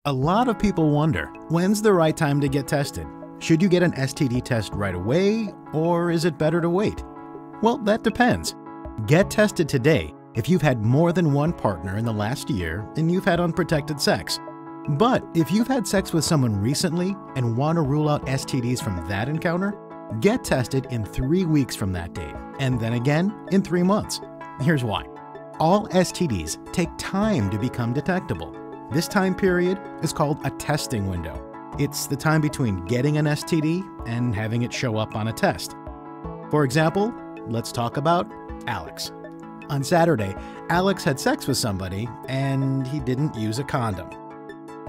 A lot of people wonder, when's the right time to get tested? Should you get an STD test right away, or is it better to wait? Well, that depends. Get tested today if you've had more than one partner in the last year and you've had unprotected sex. But if you've had sex with someone recently and want to rule out STDs from that encounter, get tested in 3 weeks from that date, and then again in 3 months. Here's why. All STDs take time to become detectable. This time period is called a testing window. It's the time between getting an STD and having it show up on a test. For example, let's talk about Alex. On Saturday, Alex had sex with somebody and he didn't use a condom.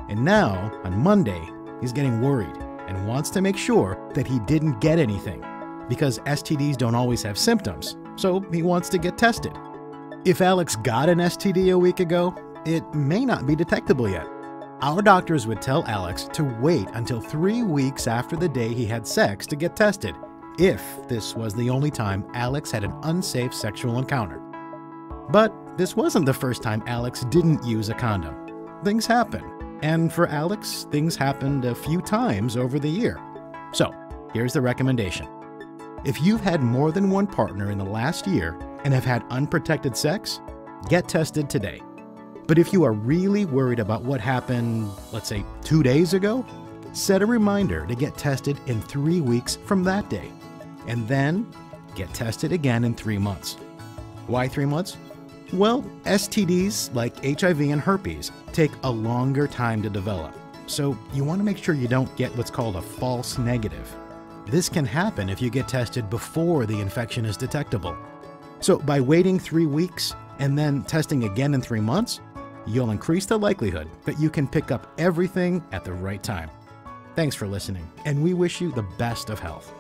And now, on Monday, he's getting worried and wants to make sure that he didn't get anything, because STDs don't always have symptoms, so he wants to get tested. If Alex got an STD a week ago, it may not be detectable yet. Our doctors would tell Alex to wait until 3 weeks after the day he had sex to get tested, if this was the only time Alex had an unsafe sexual encounter. But this wasn't the first time Alex didn't use a condom. Things happen, and for Alex, things happened a few times over the year. So, here's the recommendation. If you've had more than one partner in the last year and have had unprotected sex, get tested today. But if you are really worried about what happened, let's say 2 days ago, set a reminder to get tested in 3 weeks from that day, and then get tested again in 3 months. Why 3 months? Well, STDs like HIV and herpes take a longer time to develop, so you want to make sure you don't get what's called a false negative. This can happen if you get tested before the infection is detectable. So by waiting 3 weeks and then testing again in 3 months, you'll increase the likelihood that you can pick up everything at the right time. Thanks for listening, and we wish you the best of health.